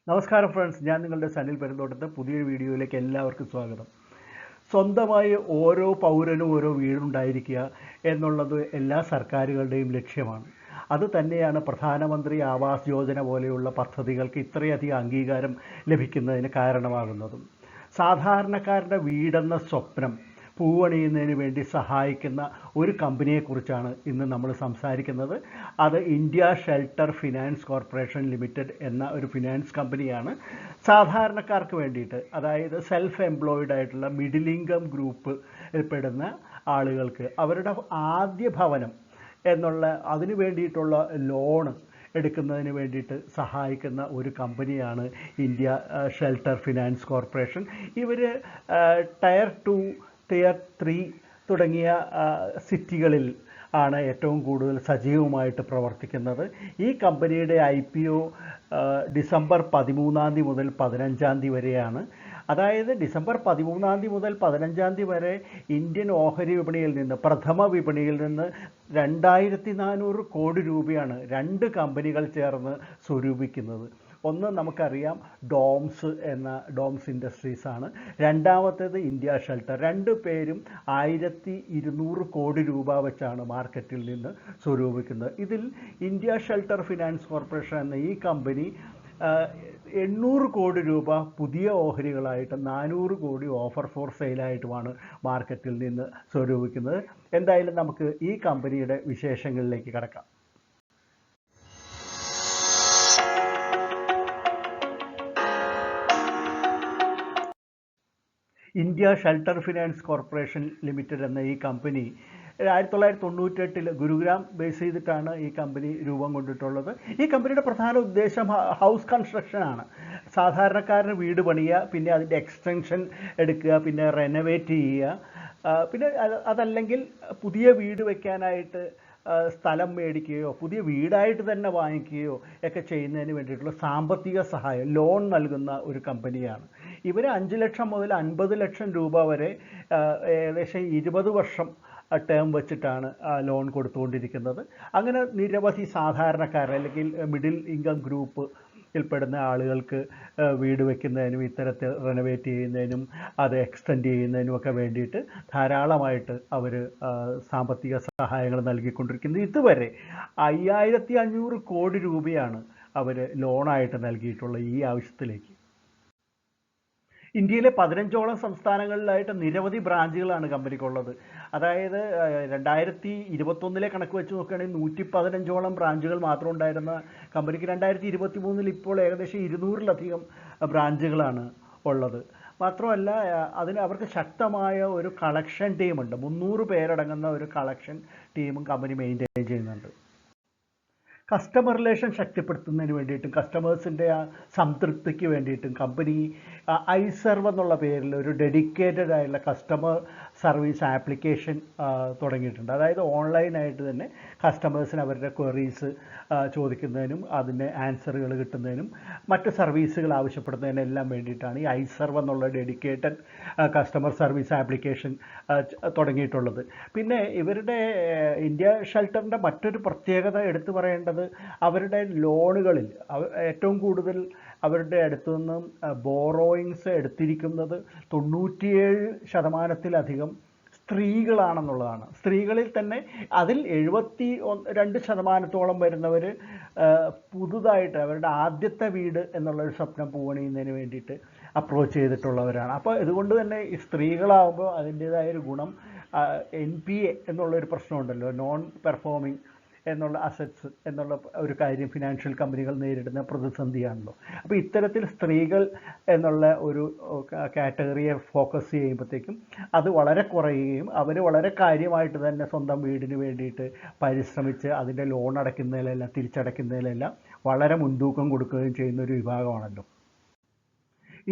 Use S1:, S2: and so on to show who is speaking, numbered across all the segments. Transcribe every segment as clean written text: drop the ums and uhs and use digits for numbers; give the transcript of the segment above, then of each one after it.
S1: നമസ്കാരം ഫ്രണ്ട്സ്, ഞാൻ നിങ്ങളുടെ സനിൽ പെരുന്തോട്ടത്ത് പുതിയൊരു വീഡിയോയിലേക്ക് എല്ലാവർക്കും സ്വാഗതം. സ്വന്തമായി ഓരോ പൗരനും ഓരോ വീടുണ്ടായിരിക്കുക എന്നുള്ളത് എല്ലാ സർക്കാരുകളുടെയും ലക്ഷ്യമാണ്. അത് തന്നെയാണ് പ്രധാനമന്ത്രി ആവാസ് യോജന പോലെയുള്ള പദ്ധതികൾക്ക് ഇത്രയധികം അംഗീകാരം ലഭിക്കുന്നതിന് കാരണമാകുന്നതും. സാധാരണക്കാരുടെ വീടെന്ന സ്വപ്നം പൂവണിയുന്നതിന് വേണ്ടി സഹായിക്കുന്ന ഒരു കമ്പനിയെക്കുറിച്ചാണ് ഇന്ന് നമ്മൾ സംസാരിക്കുന്നത്. അത് India Shelter finance corporation limited എന്ന ഒരു ഫിനാൻസ് കമ്പനിയാണ്. സാധാരണക്കാർക്ക് വേണ്ടിയിട്ട്, അതായത് സെൽഫ് എംപ്ലോയിഡ് ആയിട്ടുള്ള മിഡിൽ ഇൻകം ഗ്രൂപ്പ് പെടുന്ന ആളുകൾക്ക് അവരുടെ ആദ്യ ഭവനം എന്നുള്ള അതിന് വേണ്ടിയിട്ടുള്ള ലോണ് എടുക്കുന്നതിന് വേണ്ടിയിട്ട് സഹായിക്കുന്ന ഒരു കമ്പനിയാണ് ഇന്ത്യ ഷെൽട്ടർ ഫിനാൻസ് കോർപ്പറേഷൻ. ഇവർ ടയർ 2, ടയർ 3 തുടങ്ങിയ സിറ്റികളിൽ ആണ് ഏറ്റവും കൂടുതൽ സജീവമായിട്ട് പ്രവർത്തിക്കുന്നത്. ഈ കമ്പനിയുടെ IPO ഡിസംബർ 13 മുതൽ 15 വരെയാണ്. അതായത് ഡിസംബർ 13 മുതൽ 15 വരെ ഇന്ത്യൻ ഓഹരി വിപണിയിൽ നിന്ന്, പ്രഥമ വിപണിയിൽ നിന്ന് 2400 കോടി രൂപയാണ് 2 കമ്പനികൾ ചേർന്ന് സ്വരൂപിക്കുന്നത്. ഒന്ന് നമുക്കറിയാം, ഡോംസ് ഇൻഡസ്ട്രീസ് ആണ്. രണ്ടാമത്തേത് ഇന്ത്യ ഷെൽട്ടർ. 2 പേരും 1200 കോടി രൂപ വെച്ചാണ് മാർക്കറ്റിൽ നിന്ന് സ്വരൂപിക്കുന്നത്. ഇതിൽ ഇന്ത്യ ഷെൽട്ടർ ഫിനാൻസ് കോർപ്പറേഷൻ എന്ന ഈ കമ്പനി 800 കോടി രൂപ പുതിയ ഓഹരികളായിട്ട് 400 കോടി ഓഫർ ഫോർ സെയിലായിട്ടുമാണ് മാർക്കറ്റിൽ നിന്ന് സ്വരൂപിക്കുന്നത്. എന്തായാലും നമുക്ക് ഈ കമ്പനിയുടെ വിശേഷങ്ങളിലേക്ക് കടക്കാം. India Shelter finance corporation limited എന്ന ഈ കമ്പനി 1998 ഗുരുഗ്രാം ബേസ് ചെയ്തിട്ടാണ് ഈ കമ്പനി രൂപം കൊണ്ടിട്ടുള്ളത്. ഈ കമ്പനിയുടെ പ്രധാന ഉദ്ദേശം ഹൗസ് കൺസ്ട്രക്ഷനാണ്. സാധാരണക്കാരന് വീട് പണിയുക, പിന്നെ അതിൻ്റെ എക്സ്റ്റൻഷൻ എടുക്കുക, പിന്നെ റെനോവേറ്റ് ചെയ്യുക, പിന്നെ അതല്ലെങ്കിൽ പുതിയ വീട് വയ്ക്കാനായിട്ട് സ്ഥലം മേടിക്കുകയോ പുതിയ വീടായിട്ട് തന്നെ വാങ്ങിക്കുകയോ ഒക്കെ ചെയ്യുന്നതിന് വേണ്ടിയിട്ടുള്ള സാമ്പത്തിക സഹായം, ലോൺ നൽകുന്ന ഒരു കമ്പനിയാണ്. ഇവർ 5 ലക്ഷം മുതൽ 50 ലക്ഷം രൂപ വരെ ഏകദേശം 20 വർഷം ടേം വെച്ചിട്ടാണ് ലോൺ കൊടുത്തുകൊണ്ടിരിക്കുന്നത്. അങ്ങനെ നിരവധി സാധാരണക്കാർ അല്ലെങ്കിൽ മിഡിൽ ഇൻകം ഗ്രൂപ്പ് ിൽപ്പെടുന്ന ആളുകൾക്ക് വീട് വയ്ക്കുന്നതിനും ഇത്തരത്തിൽ റെനോവേറ്റ് ചെയ്യുന്നതിനും അത് എക്സ്റ്റെൻഡ് ചെയ്യുന്നതിനും ഒക്കെ വേണ്ടിയിട്ട് ധാരാളമായിട്ട് അവർ സാമ്പത്തിക സഹായങ്ങൾ നൽകിക്കൊണ്ടിരിക്കുന്നത്. ഇതുവരെ 5500 കോടി രൂപയാണ് അവർ ലോണായിട്ട് നൽകിയിട്ടുള്ള ഈ ആവശ്യത്തിലേക്ക്. ഇന്ത്യയിലെ 15ഓളം സംസ്ഥാനങ്ങളിലായിട്ട് നിരവധി ബ്രാഞ്ചുകളാണ് കമ്പനിക്കുള്ളത്. അതായത് 2021 കണക്ക് വെച്ച് നോക്കുകയാണെങ്കിൽ 115ഓളം ബ്രാഞ്ചുകൾ മാത്രം ഉണ്ടായിരുന്ന കമ്പനിക്ക് 2023 ഇപ്പോൾ ഏകദേശം 200-ലധികം ബ്രാഞ്ചുകളാണ് ഉള്ളത്. മാത്രമല്ല, അവർക്ക് ശക്തമായ ഒരു കളക്ഷൻ ടീമുണ്ട്. 300 പേരടങ്ങുന്ന ഒരു കളക്ഷൻ ടീമും കമ്പനി മെയിൻറ്റെയിൻ ചെയ്യുന്നുണ്ട്. കസ്റ്റമർ റിലേഷൻ ശക്തിപ്പെടുത്തുന്നതിന് വേണ്ടിയിട്ടും കസ്റ്റമേഴ്സിൻ്റെ ആ സംതൃപ്തിക്ക് വേണ്ടിയിട്ടും കമ്പനി iServe എന്നുള്ള പേരിൽ ഒരു ഡെഡിക്കേറ്റഡ് ആയിട്ടുള്ള കസ്റ്റമർ സർവീസ് ആപ്ലിക്കേഷൻ തുടങ്ങിയിട്ടുണ്ട്. അതായത് ഓൺലൈനായിട്ട് തന്നെ കസ്റ്റമേഴ്സിന് അവരുടെ ക്വറീസ് ചോദിക്കുന്നതിനും അതിൻ്റെ ആൻസറുകൾ കിട്ടുന്നതിനും മറ്റ് സർവീസുകൾ ആവശ്യപ്പെടുന്നതിനെല്ലാം വേണ്ടിയിട്ടാണ് ഈ iServe എന്നുള്ള ഡെഡിക്കേറ്റഡ് കസ്റ്റമർ സർവീസ് ആപ്ലിക്കേഷൻ തുടങ്ങിയിട്ടുള്ളത്. പിന്നെ ഇവരുടെ ഇന്ത്യ ഷെൽട്ടറിൻ്റെ മറ്റൊരു പ്രത്യേകത എടുത്തു പറയേണ്ടത്, അവരുടെ ലോണുകളിൽ ഏറ്റവും കൂടുതൽ അവരുടെ അടുത്തു നിന്നും ബോറോയിങ്സ് എടുത്തിരിക്കുന്നത് 97% സ്ത്രീകളാണെന്നുള്ളതാണ്. സ്ത്രീകളിൽ തന്നെ അതിൽ 72% വരുന്നവർ പുതുതായിട്ട് അവരുടെ ആദ്യത്തെ വീട് എന്നുള്ളൊരു സ്വപ്നം പൂവണിയുന്നതിന് വേണ്ടിയിട്ട് അപ്രോച്ച് ചെയ്തിട്ടുള്ളവരാണ്. അപ്പോൾ ഇതുകൊണ്ട് തന്നെ ഈ സ്ത്രീകളാകുമ്പോൾ അതിൻ്റേതായൊരു ഗുണം, NPA എന്നുള്ളൊരു പ്രശ്നമുണ്ടല്ലോ, നോൺ പെർഫോമിങ് എന്നുള്ള അസറ്റ്സ് എന്നുള്ള ഒരു കാര്യം ഫിനാൻഷ്യൽ കമ്പനികൾ നേരിടുന്ന പ്രതിസന്ധിയാണല്ലോ. അപ്പോൾ ഇത്തരത്തിൽ സ്ത്രീകൾ എന്നുള്ള ഒരു കാറ്റഗറിയെ ഫോക്കസ് ചെയ്യുമ്പോഴത്തേക്കും അത് വളരെ കുറയുകയും അവർ വളരെ കാര്യമായിട്ട് തന്നെ സ്വന്തം വീടിന് വേണ്ടിയിട്ട് പരിശ്രമിച്ച് അതിൻ്റെ ലോൺ അടയ്ക്കുന്നതിലെല്ലാം തിരിച്ചടയ്ക്കുന്നതിലെല്ലാം വളരെ മുൻതൂക്കം കൊടുക്കുകയും ചെയ്യുന്ന ഒരു വിഭാഗമാണല്ലോ.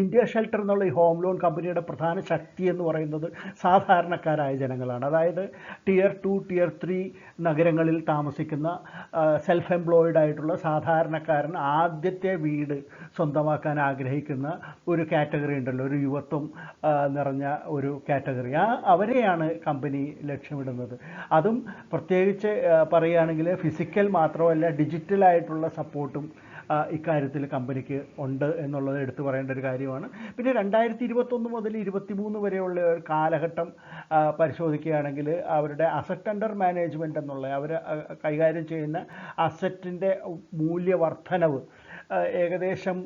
S1: ഇന്ത്യ ഷെൽട്ടർ എന്നുള്ള ഈ ഹോം ലോൺ കമ്പനിയുടെ പ്രധാന ശക്തി എന്ന് പറയുന്നത് സാധാരണക്കാരായ ജനങ്ങളാണ്. അതായത് ടയർ 2, ടയർ 3 നഗരങ്ങളിൽ താമസിക്കുന്ന സെൽഫ് എംപ്ലോയിഡ് ആയിട്ടുള്ള സാധാരണക്കാരൻ ആദ്യത്തെ വീട് സ്വന്തമാക്കാൻ ആഗ്രഹിക്കുന്ന ഒരു കാറ്റഗറി ഉണ്ടല്ലോ, ഒരു യുവത്വം നിറഞ്ഞ ഒരു കാറ്റഗറി. അവരെയാണ് കമ്പനി ലക്ഷ്യമിടുന്നത്. അതും പ്രത്യേകിച്ച് പറയുകയാണെങ്കിൽ ഫിസിക്കൽ മാത്രമല്ല ഡിജിറ്റലായിട്ടുള്ള സപ്പോർട്ടും ഇക്കാര്യത്തിൽ കമ്പനിക്ക് ഉണ്ട് എന്നുള്ളത് എടുത്തു പറയേണ്ട ഒരു കാര്യമാണ്. പിന്നെ 2021 മുതൽ 2023 വരെയുള്ള ഒരു കാലഘട്ടം പരിശോധിക്കുകയാണെങ്കിൽ അവരുടെ അസറ്റ് അണ്ടർ മാനേജ്മെൻറ്റ് എന്നുള്ള അവർ കൈകാര്യം ചെയ്യുന്ന അസറ്റിൻ്റെ മൂല്യവർദ്ധനവ് ഏകദേശം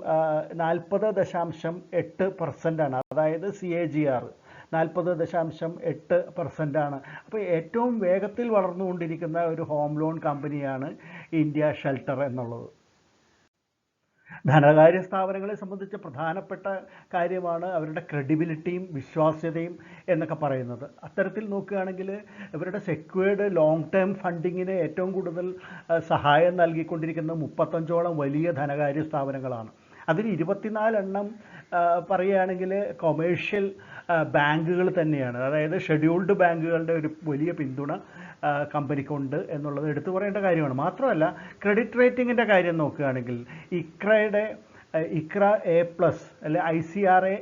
S1: 40.8% അതായത് CAGR 40.8% അപ്പോൾ ഏറ്റവും വേഗത്തിൽ വളർന്നുകൊണ്ടിരിക്കുന്ന ഒരു ഹോം ലോൺ കമ്പനിയാണ് ഇന്ത്യ ഷെൽട്ടർ എന്നുള്ളത്. ധനകാര്യ സ്ഥാപനങ്ങളെ സംബന്ധിച്ച് പ്രധാനപ്പെട്ട കാര്യമാണ് അവരുടെ ക്രെഡിബിലിറ്റിയും വിശ്വാസ്യതയും എന്നൊക്കെ പറയുന്നത്. അത്തരത്തിൽ നോക്കുകയാണെങ്കിൽ ഇവരുടെ സെക്യൂർഡ് ലോങ് ടേം ഫണ്ടിങ്ങിന് ഏറ്റവും കൂടുതൽ സഹായം നൽകിക്കൊണ്ടിരിക്കുന്ന 35ഓളം വലിയ ധനകാര്യ സ്ഥാപനങ്ങളാണ്. അതിൽ 24 എണ്ണം പറയുകയാണെങ്കിൽ കൊമേഴ്ഷ്യൽ ബാങ്കുകൾ തന്നെയാണ്. അതായത് ഷെഡ്യൂൾഡ് ബാങ്കുകളുടെ ഒരു വലിയ പിന്തുണ കമ്പനിക്കുണ്ട് എന്നുള്ളത് എടുത്തു പറയേണ്ട കാര്യമാണ്. മാത്രമല്ല ക്രെഡിറ്റ് റേറ്റിങ്ങിൻ്റെ കാര്യം നോക്കുകയാണെങ്കിൽ ഇക്ര A+ അല്ലെ ICRA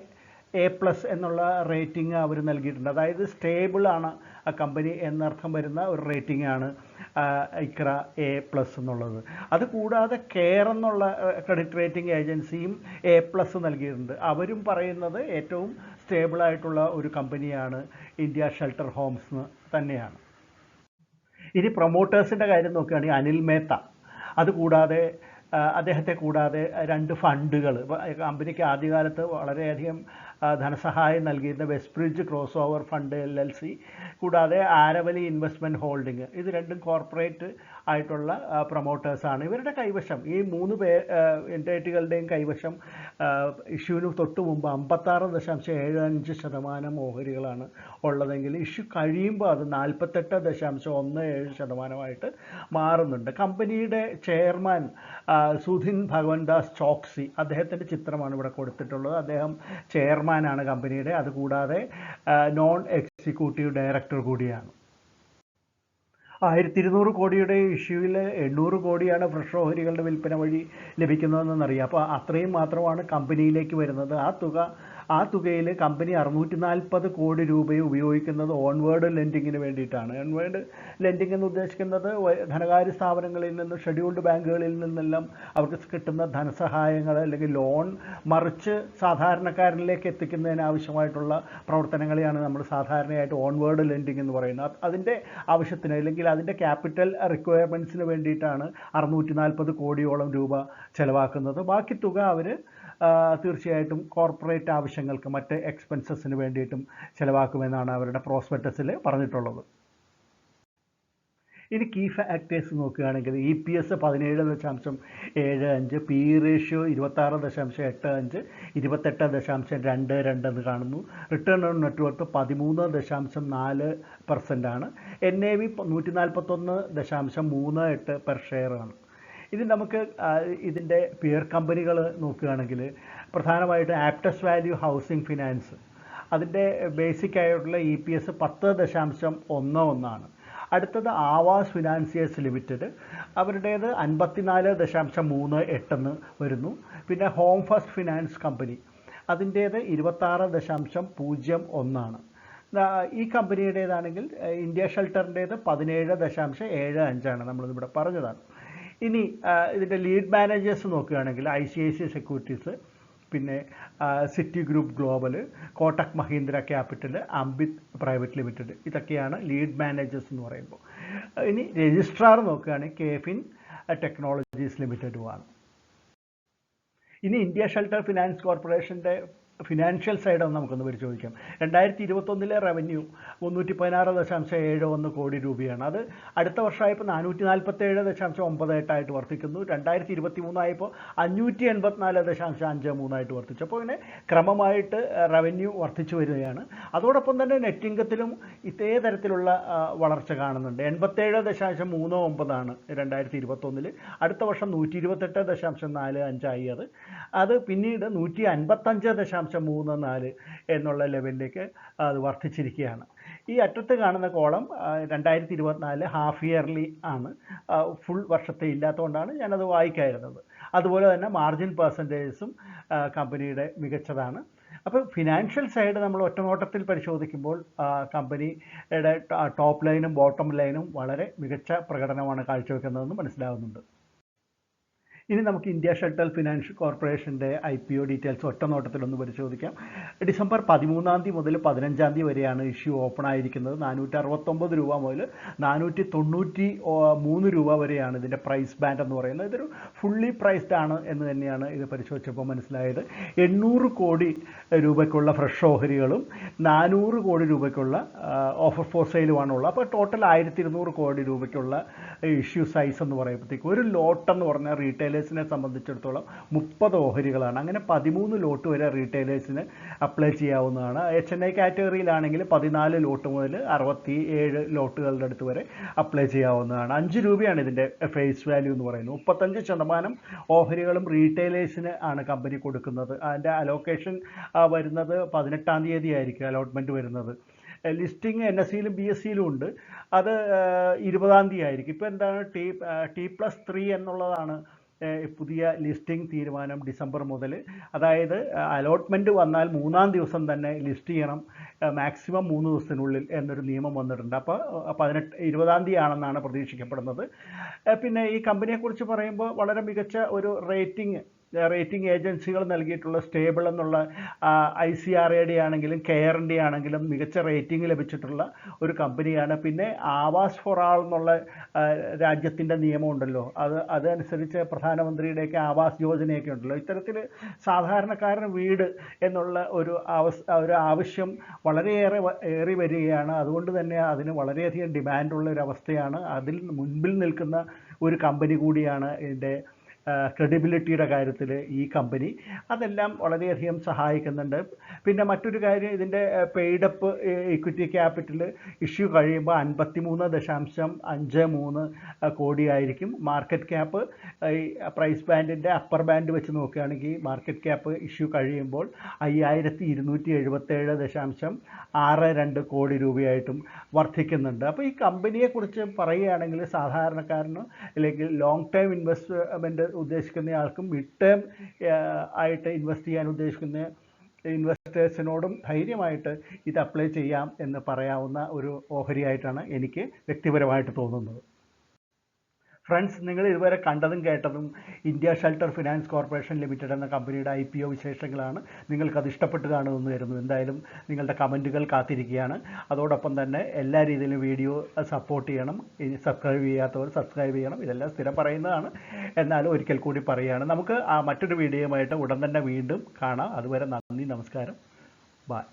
S1: A+ എന്നുള്ള റേറ്റിംഗ് അവർ നൽകിയിട്ടുണ്ട്. അതായത് സ്റ്റേബിളാണ് ആ കമ്പനി എന്നർത്ഥം വരുന്ന ഒരു റേറ്റിംഗ് ആണ് ഇക്ര A+ എന്നുള്ളത്. അതുകൂടാതെ കെയർ എന്നുള്ള ക്രെഡിറ്റ് റേറ്റിംഗ് ഏജൻസിയും A+ നൽകിയിട്ടുണ്ട്. അവരും പറയുന്നത് ഏറ്റവും സ്റ്റേബിളായിട്ടുള്ള ഒരു കമ്പനിയാണ് ഇന്ത്യ ഷെൽട്ടർ ഹോംസ് തന്നെയാണ്. ഇനി പ്രൊമോട്ടേഴ്സിൻ്റെ കാര്യം നോക്കുകയാണെങ്കിൽ അനിൽ മേത്ത, അതുകൂടാതെ അദ്ദേഹത്തെ കൂടാതെ 2 ഫണ്ടുകൾ കമ്പനിക്ക് ആദ്യകാലത്ത് വളരെയധികം ധനസഹായം നൽകിയിരുന്ന വെസ്റ്റ്ബ്രിഡ്ജ് ക്രോസ് ഓവർ ഫണ്ട് LLC, കൂടാതെ ആരവലി ഇൻവെസ്റ്റ്മെൻറ്റ് ഹോൾഡിംഗ്, ഇത് രണ്ടും കോർപ്പറേറ്റ് ആയിട്ടുള്ള പ്രൊമോട്ടേഴ്സാണ്. ഇവരുടെ കൈവശം ഈ 3 എൻറ്റൈറ്റികളുടെയും കൈവശം ഇഷ്യൂവിന് തൊട്ട് മുമ്പ് 56.75% ഓഹരികളാണ് ഉള്ളതെങ്കിൽ ഇഷ്യൂ കഴിയുമ്പോൾ അത് 48.17% മാറുന്നുണ്ട്. കമ്പനിയുടെ ചെയർമാൻ സുധിൻ ഭഗവൻദാസ് ചോക്സി, അദ്ദേഹത്തിൻ്റെ ചിത്രമാണ് ഇവിടെ കൊടുത്തിട്ടുള്ളത്. അദ്ദേഹം ചെയർമാനാണ് കമ്പനിയുടെ. അതുകൂടാതെ നോൺ എക്സിക്യൂട്ടീവ് ഡയറക്ടർ കൂടിയാണ്. 1200 കോടിയുടെ ഇഷ്യൂവിൽ 800 കോടിയാണ് ഫ്രഷ് ഓഹരികളുടെ വിൽപ്പന വഴി ലഭിക്കുന്നതെന്നറിയാം. അപ്പോൾ അത്രയും മാത്രമാണ് കമ്പനിയിലേക്ക് വരുന്നത്. ആ തുകയിൽ കമ്പനി 640 കോടി രൂപയും ഉപയോഗിക്കുന്നത് ഓൺവേർഡ് ലെൻഡിങ്ങിന് വേണ്ടിയിട്ടാണ്. ഓൺവേർഡ് ലെൻഡിങ് എന്ന് ഉദ്ദേശിക്കുന്നത് ധനകാര്യ സ്ഥാപനങ്ങളിൽ നിന്നും ഷെഡ്യൂൾഡ് ബാങ്കുകളിൽ നിന്നെല്ലാം അവർക്ക് കിട്ടുന്ന ധനസഹായങ്ങൾ അല്ലെങ്കിൽ ലോൺ മറിച്ച് സാധാരണക്കാരനിലേക്ക് എത്തിക്കുന്നതിന് ആവശ്യമായിട്ടുള്ള പ്രവർത്തനങ്ങളെയാണ് നമ്മൾ സാധാരണയായിട്ട് ഓൺവേർഡ് ലെൻഡിങ് എന്ന് പറയുന്നത്. അതിൻ്റെ ആവശ്യത്തിന് അല്ലെങ്കിൽ അതിൻ്റെ ക്യാപിറ്റൽ റിക്വയർമെൻറ്റ്സിന് വേണ്ടിയിട്ടാണ് 640 കോടിയോളം രൂപ ചിലവാക്കുന്നത്. ബാക്കി തുക അവർ തീർച്ചയായിട്ടും കോർപ്പറേറ്റ് ആവശ്യങ്ങൾക്ക് മറ്റ് എക്സ്പെൻസസിന് വേണ്ടിയിട്ടും ചിലവാക്കുമെന്നാണ് അവരുടെ പ്രോസ്പെക്ടസിൽ പറഞ്ഞിട്ടുള്ളത്. ഇനി കീ ഫാക്ടേഴ്സ് നോക്കുകയാണെങ്കിൽ EPS 17.75, PE റേഷ്യോ 26.85, 28.22 എന്ന് കാണുന്നു. Return on net worth 13.48% NAV 141.38 per share ആണ്. ഇനി നമുക്ക് ഇതിൻ്റെ പിയർ കമ്പനികൾ നോക്കുകയാണെങ്കിൽ പ്രധാനമായിട്ട് ആപ്റ്റസ് വാല്യൂ ഹൗസിംഗ് ഫിനാൻസ്, അതിൻ്റെ ബേസിക് ആയിട്ടുള്ള EPS 10.11 അടുത്തത് ആവാസ് ഫിനാൻസിയേഴ്സ് ലിമിറ്റഡ്, അവരുടേത് 54.38 വരുന്നു. പിന്നെ ഹോം ഫസ്റ്റ് ഫിനാൻസ് കമ്പനി, അതിൻ്റേത് 26.01. ഈ കമ്പനിയുടേതാണെങ്കിൽ ഇന്ത്യ ഷെൽട്ടറിൻ്റേത് 17.75 നമ്മളിവിടെ പറഞ്ഞതാണ്. ഇനി ഇതിൻ്റെ ലീഡ് മാനേജേഴ്സ് നോക്കുകയാണെങ്കിൽ ICICI സെക്യൂരിറ്റീസ്, പിന്നെ Citigroup Global, Kotak Mahindra Capital, Ambit Private Limited, ഇതൊക്കെയാണ് ലീഡ് മാനേജേഴ്സ് എന്ന് പറയുമ്പോൾ. ഇനി രജിസ്ട്രാർ നോക്കുകയാണെങ്കിൽ KFIN ടെക്നോളജീസ് ലിമിറ്റഡുമാണ്. ഇനി ഇന്ത്യ ഷെൽട്ടർ ഫിനാൻസ് കോർപ്പറേഷൻ്റെ ഫിനാൻഷ്യൽ സൈഡ് നമുക്കൊന്ന് പരിശോധിക്കാം. 2021 റവന്യൂ 316.71 കോടി രൂപയാണ്. അത് അടുത്ത വർഷമായപ്പോൾ 447.98 വർദ്ധിക്കുന്നു. 2023 ആയപ്പോൾ 584.53 വർദ്ധിച്ചു. അപ്പോൾ ഇങ്ങനെ ക്രമമായിട്ട് റവന്യൂ വർദ്ധിച്ചു വരികയാണ്. അതോടൊപ്പം തന്നെ നെറ്റ് ഇൻകത്തിലും ഇതേ തരത്തിലുള്ള വളർച്ച കാണുന്നുണ്ട്. 87.39 2021. അടുത്ത വർഷം 128.45 അത് പിന്നീട് 155.34 എന്നുള്ള ലെവലിലേക്ക് അത് വർദ്ധിച്ചിരിക്കുകയാണ്. ഈ അറ്റത്ത് കാണുന്ന കോളം 2024 ഹാഫ് ഇയർലി ആണ്, ഫുൾ വർഷത്തെ ഇല്ലാത്തതുകൊണ്ടാണ് ഞാനത് വായിക്കാതിരുന്നത്. അതുപോലെ തന്നെ മാർജിൻ പെർസെൻറ്റേജസും കമ്പനിയുടെ മികച്ചതാണ്. അപ്പോൾ ഫിനാൻഷ്യൽ സൈഡ് നമ്മൾ ഒറ്റനോട്ടത്തിൽ പരിശോധിക്കുമ്പോൾ കമ്പനിയുടെ ടോപ്പ് ലൈനും ബോട്ടം ലൈനും വളരെ മികച്ച പ്രകടനമാണ് കാഴ്ചവെക്കുന്നതെന്ന് മനസ്സിലാകുന്നുണ്ട്. ഇനി നമുക്ക് ഇന്ത്യ ഷെൽട്ടർ ഫിനാൻസ് കോർപ്പറേഷൻ്റെ IPO ഡീറ്റെയിൽസ് ഒറ്റ നോട്ടത്തിലൊന്ന് പരിശോധിക്കാം. ഡിസംബർ 13 മുതൽ 15 വരെയാണ് ഇഷ്യൂ ഓപ്പൺ ആയിരിക്കുന്നത്. 469 രൂപ മുതൽ 493 രൂപ വരെയാണ് ഇതിൻ്റെ പ്രൈസ് ബാൻഡ് എന്ന് പറയുന്നത്. ഇതൊരു ഫുള്ളി പ്രൈസ്ഡ് ആണ് എന്ന് തന്നെയാണ് ഇത് പരിശോധിച്ചപ്പോൾ മനസ്സിലായത്. 800 കോടി രൂപയ്ക്കുള്ള ഫ്രഷ് ഓഹരികളും 400 കോടി രൂപയ്ക്കുള്ള ഓഫർ ഫോർ സെയിലുമാണുള്ളത്. അപ്പോൾ ടോട്ടൽ 1200 കോടി രൂപയ്ക്കുള്ള ഇഷ്യൂ സൈസ് എന്ന് പറയുമ്പോഴത്തേക്കും ഒരു ലോട്ട് എന്ന് പറഞ്ഞാൽ റീറ്റെയിലേഴ്സിനെ സംബന്ധിച്ചിടത്തോളം 30 ഓഹരികളാണ്. അങ്ങനെ 13 ലോട്ട് വരെ റീറ്റെയിലേഴ്സിന് അപ്ലൈ ചെയ്യാവുന്നതാണ്. HNI കാറ്റഗറിയിലാണെങ്കിൽ 14 ലോട്ട് മുതൽ 67 ലോട്ടുകളുടെ അടുത്ത് വരെ അപ്ലൈ ചെയ്യാവുന്നതാണ്. 5 രൂപയാണ് ഇതിൻ്റെ ഫേസ് വാല്യൂ എന്ന് പറയുന്നത്. 35% ഓഹരികളും റീറ്റെയിലേഴ്സിന് ആണ് കമ്പനി കൊടുക്കുന്നത്. അതിൻ്റെ അലോക്കേഷൻ വരുന്നത് 18 തീയതി ആയിരിക്കും അലോട്ട്മെൻറ്റ് വരുന്നത്. ലിസ്റ്റിംഗ് NSEയിലും BSEയിലും ഉണ്ട്. അത് 20 തീയതി ആയിരിക്കും. ഇപ്പോൾ എന്താണ് T+3 എന്നുള്ളതാണ് പുതിയ ലിസ്റ്റിംഗ് തീരുമാനം ഡിസംബർ മുതൽ. അതായത് അലോട്ട്മെൻറ്റ് വന്നാൽ 3-ാം ദിവസം തന്നെ ലിസ്റ്റ് ചെയ്യണം, മാക്സിമം 3 ദിവസത്തിനുള്ളിൽ എന്നൊരു നിയമം വന്നിട്ടുണ്ട്. അപ്പോൾ 20-ാം തീയതി ആണെന്നാണ് പ്രതീക്ഷിക്കപ്പെടുന്നത്. പിന്നെ ഈ കമ്പനിയെക്കുറിച്ച് പറയുമ്പോൾ വളരെ മികച്ച ഒരു റേറ്റിംഗ് ഏജൻസികൾ നൽകിയിട്ടുള്ള സ്റ്റേബിൾ എന്നുള്ള ICRAയുടെ ആണെങ്കിലും കെയറിൻ്റെ ആണെങ്കിലും മികച്ച റേറ്റിംഗ് ലഭിച്ചിട്ടുള്ള ഒരു കമ്പനിയാണ്. പിന്നെ ആവാസ് ഫോർ ആൾ എന്നുള്ള രാജ്യത്തിൻ്റെ നിയമം ഉണ്ടല്ലോ, അതനുസരിച്ച് പ്രധാനമന്ത്രിയുടെയൊക്കെ ആവാസ് യോജനയൊക്കെ ഉണ്ടല്ലോ. ഇത്തരത്തിൽ സാധാരണക്കാരന് വീട് എന്നുള്ള ഒരു ആവശ്യം വളരെയേറെ ഏറി വരികയാണ്. അതുകൊണ്ട് തന്നെ അതിന് വളരെയധികം ഡിമാൻഡുള്ള ഒരു അവസ്ഥയാണ്. അതിൽ മുൻപിൽ നിൽക്കുന്ന ഒരു കമ്പനി കൂടിയാണ് ഇതിൻ്റെ ക്രെഡിബിലിറ്റിയുടെ കാര്യത്തിൽ ഈ കമ്പനി. അതെല്ലാം വളരെയധികം സഹായിക്കുന്നുണ്ട്. പിന്നെ മറ്റൊരു കാര്യം, ഇതിൻ്റെ പെയ്ഡപ്പ് ഇക്വിറ്റി ക്യാപിറ്റൽ ഇഷ്യൂ കഴിയുമ്പോൾ 53.53 കോടിയായിരിക്കും. മാർക്കറ്റ് ക്യാപ്പ് ഈ പ്രൈസ് ബാൻഡിൻ്റെ അപ്പർ ബാൻഡ് വെച്ച് നോക്കുകയാണെങ്കിൽ മാർക്കറ്റ് ക്യാപ്പ് ഇഷ്യൂ കഴിയുമ്പോൾ 5227.62 കോടി രൂപയായിട്ടും വർദ്ധിക്കുന്നുണ്ട്. അപ്പോൾ ഈ കമ്പനിയെക്കുറിച്ച് പറയുകയാണെങ്കിൽ സാധാരണക്കാരന് അല്ലെങ്കിൽ ലോങ് ടൈം ഇൻവെസ്റ്റ്മെൻറ്റ് ഉദ്ദേശിക്കുന്ന ആൾക്കും മിഡ് ടേം ആയിട്ട് ഇൻവെസ്റ്റ് ചെയ്യാൻ ഉദ്ദേശിക്കുന്ന ഇൻവെസ്റ്റേഴ്സിനോടും ധൈര്യമായിട്ട് ഇത് അപ്ലൈ ചെയ്യാം എന്ന് പറയാവുന്ന ഒരു ഓഹരിയായിട്ടാണ് എനിക്ക് വ്യക്തിപരമായിട്ട് തോന്നുന്നത്. ഫ്രണ്ട്സ്, നിങ്ങൾ ഇതുവരെ കണ്ടതും കേട്ടതും India Shelter finance corporation limited എന്ന കമ്പനിയുടെ IPO വിശേഷങ്ങളാണ്. നിങ്ങൾക്കത് ഇഷ്ടപ്പെട്ട് കാണുമെന്ന് കരുതുന്നു. എന്തായാലും നിങ്ങളുടെ കമൻറ്റുകൾ കാത്തിരിക്കുകയാണ്. അതോടൊപ്പം തന്നെ എല്ലാ രീതിയിലും വീഡിയോ സപ്പോർട്ട് ചെയ്യണം. സബ്സ്ക്രൈബ് ചെയ്യാത്തവർ സബ്സ്ക്രൈബ് ചെയ്യണം. ഇതെല്ലാം സ്ഥിരം പറയുന്നതാണ്, എന്നാലും ഒരിക്കൽ കൂടി പറയുകയാണ്. നമുക്ക് മറ്റൊരു വീഡിയോയുമായിട്ട് ഉടൻ തന്നെ വീണ്ടും കാണാം. അതുവരെ നന്ദി, നമസ്കാരം, ബൈ.